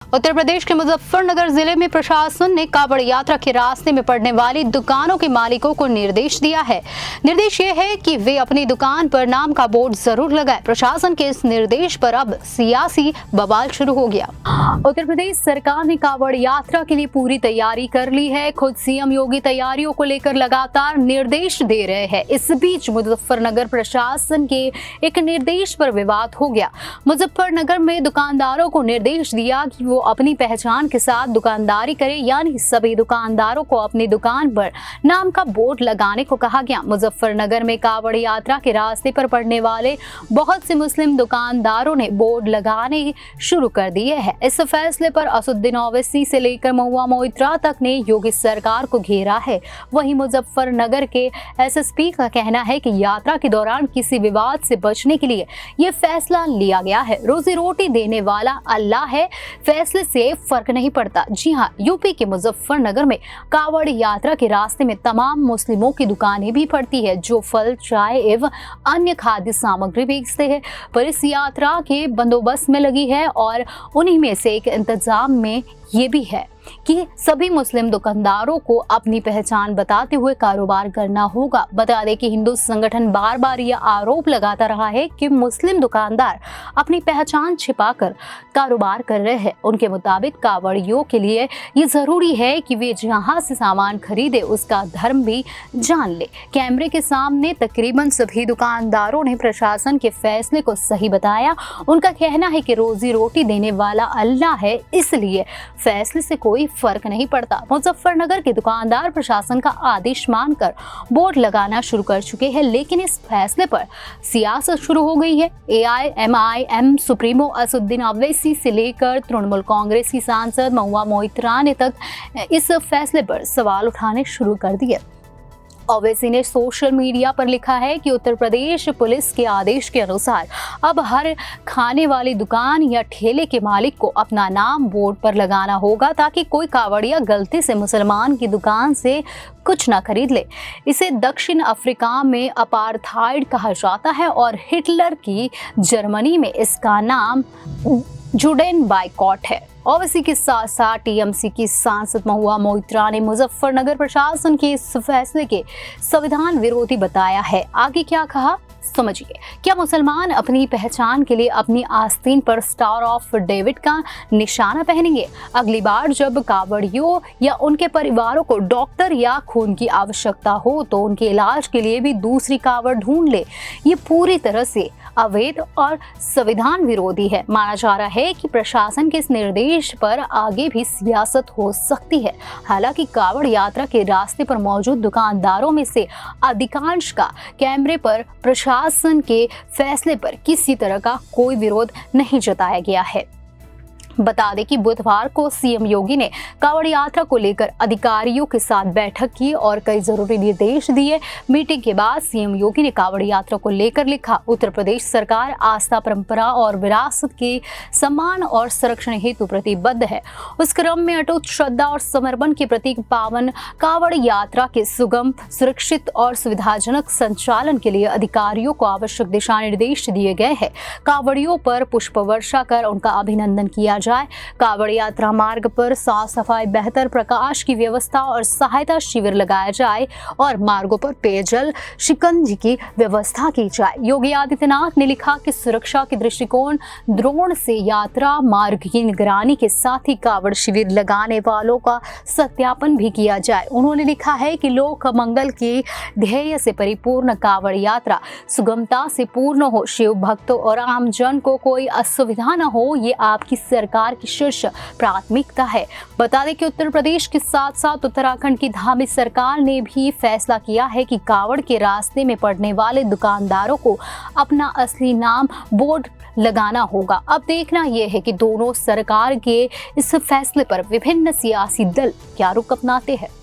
उत्तर प्रदेश के मुजफ्फरनगर जिले में प्रशासन ने कांवड़ यात्रा के रास्ते में पड़ने वाली दुकानों के मालिकों को निर्देश दिया है। निर्देश ये है कि वे अपनी दुकान पर नाम का बोर्ड जरूर लगाएं। प्रशासन के इस निर्देश पर अब सियासी बवाल शुरू हो गया। उत्तर प्रदेश सरकार ने कांवड़ यात्रा के लिए पूरी तैयारी कर ली है। खुद सीएम योगी तैयारियों को लेकर लगातार निर्देश दे रहे हैं। इस बीच मुजफ्फरनगर प्रशासन के एक निर्देश पर विवाद हो गया। मुजफ्फरनगर में दुकानदारों को निर्देश दिया कि वो अपनी पहचान के साथ दुकानदारी करें, यानी सभी दुकानदारों को अपनी दुकान पर नाम का बोर्ड लगाने को कहा गया। मुजफ्फरनगर में कांवड़ यात्रा के रास्ते पर पड़ने वाले बहुत से मुस्लिम दुकानदारों ने बोर्ड लगाने शुरू कर दिए हैं। इस फैसले पर असुद्दीन ओवैसी से लेकर महुआ मोइत्रा तक ने योगी सरकार को घेरा है। वहीं मुजफ्फरनगर के एसएसपी का कहना है कि यात्रा के दौरान किसी विवाद से बचने के लिए ये फैसला लिया गया है। रोजी रोटी देने वाला अल्लाह है, फैसले से फर्क नहीं पड़ता। जी हाँ, यूपी के मुजफ्फरनगर में कांवड़ यात्रा के रास्ते में तमाम मुस्लिमों की दुकानें भी पड़ती है जो फल, चाय एवं अन्य खाद्य सामग्री बेचते हैं। पुलिस यात्रा के बंदोबस्त में लगी है और उन्हीं में से एक इंतजाम में ये भी है कि सभी मुस्लिम दुकानदारों को अपनी पहचान बताते हुए कारोबार करना होगा। बता दें कि हिंदू संगठन बार बार यह आरोप लगाता रहा है कि मुस्लिम दुकानदार अपनी पहचान छिपाकर कारोबार कर रहे हैं। उनके मुताबिक कांवड़ियों के लिए ये जरूरी है कि वे जहां से सामान खरीदे उसका धर्म भी जान ले। कैमरे के सामने तकरीबन सभी दुकानदारों ने प्रशासन के फैसले को सही बताया। उनका कहना है कि रोजी रोटी देने वाला अल्लाह है, इसलिए फैसले से कोई फर्क नहीं पड़ता। मुजफ्फरनगर के दुकानदार प्रशासन का आदेश मानकर बोर्ड लगाना शुरू कर चुके हैं, लेकिन इस फैसले पर सियासत शुरू हो गई है। एआईएमआईएम सुप्रीमो असुद्दीन ओवैसी से लेकर तृणमूल कांग्रेस की सांसद महुआ मोइत्रा ने तक इस फैसले पर सवाल उठाने शुरू कर दिए। ओवैसी ने सोशल मीडिया पर लिखा है कि उत्तर प्रदेश पुलिस के आदेश के अनुसार अब हर खाने वाली दुकान या ठेले के मालिक को अपना नाम बोर्ड पर लगाना होगा ताकि कोई कांवड़िया गलती से मुसलमान की दुकान से कुछ ना खरीद ले। इसे दक्षिण अफ्रीका में अपार्थाइड कहा जाता है और हिटलर की जर्मनी में इसका नाम जुडेन बायकॉट है। ओवैसी के साथ साथ टीएमसी की सांसद महुआ मोइत्रा ने मुजफ्फरनगर प्रशासन के इस फैसले के संविधान विरोधी बताया है। आगे क्या कहा समझिए। क्या मुसलमान अपनी पहचान के लिए अपनी आस्तीन पर स्टार ऑफ डेविड का निशाना पहनेंगे? अगली बार जब कांवड़ियों या उनके परिवारों को डॉक्टर या खून की आवश्यकता हो तो उनके इलाज के लिए भी दूसरी कांवड़ ढूंढ ले। ये पूरी तरह से अवैध और संविधान विरोधी है। माना जा रहा है कि प्रशासन के इस निर्देश पर आगे भी सियासत हो सकती है। हालांकि कांवड़ यात्रा के रास्ते पर मौजूद दुकानदारों में से अधिकांश का कैमरे पर प्रशासन के फैसले पर किसी तरह का कोई विरोध नहीं जताया गया है। बता दें कि बुधवार को सीएम योगी ने कांवड़ यात्रा को लेकर अधिकारियों के साथ बैठक की और कई जरूरी निर्देश दिए। मीटिंग के बाद सीएम योगी ने कांवड़ यात्रा को लेकर लिखा, उत्तर प्रदेश सरकार आस्था, परंपरा और विरासत के सम्मान और संरक्षण हेतु प्रतिबद्ध है। उस क्रम में अटूट श्रद्धा और समर्पण के प्रतीक पावन कांवड़ यात्रा के सुगम, सुरक्षित और सुविधाजनक संचालन के लिए अधिकारियों को आवश्यक दिशा निर्देश दिए गए हैं। कांवड़ियों पर पुष्प वर्षा कर उनका अभिनंदन किया जाए। कांवड़ यात्रा मार्ग पर साफ सफाई, बेहतर प्रकाश की व्यवस्था और सहायता शिविर लगाया जाए और मार्गों पर पेयजल, शिकंजी की व्यवस्था की जाए। योगी आदित्यनाथ ने लिखा कि सुरक्षा के दृष्टिकोण ड्रोन से यात्रा मार्ग की निगरानी के साथ ही कांवड़ शिविर लगाने वालों का सत्यापन भी किया जाए। उन्होंने लिखा है कि लोक मंगल के ध्येय से परिपूर्ण कांवड़ यात्रा सुगमता से पूर्ण हो, शिव भक्तों और आम जन को कोई असुविधा न हो, ये आपकी सरकार की शीर्ष प्राथमिकता है। बता दें कि उत्तर प्रदेश के साथ साथ उत्तराखंड की धार्मिक सरकार ने भी फैसला किया है कि कांवड़ के रास्ते में पड़ने वाले दुकानदारों को अपना असली नाम बोर्ड लगाना होगा। अब देखना यह है कि दोनों सरकार के इस फैसले पर विभिन्न सियासी दल क्या रुख अपनाते हैं।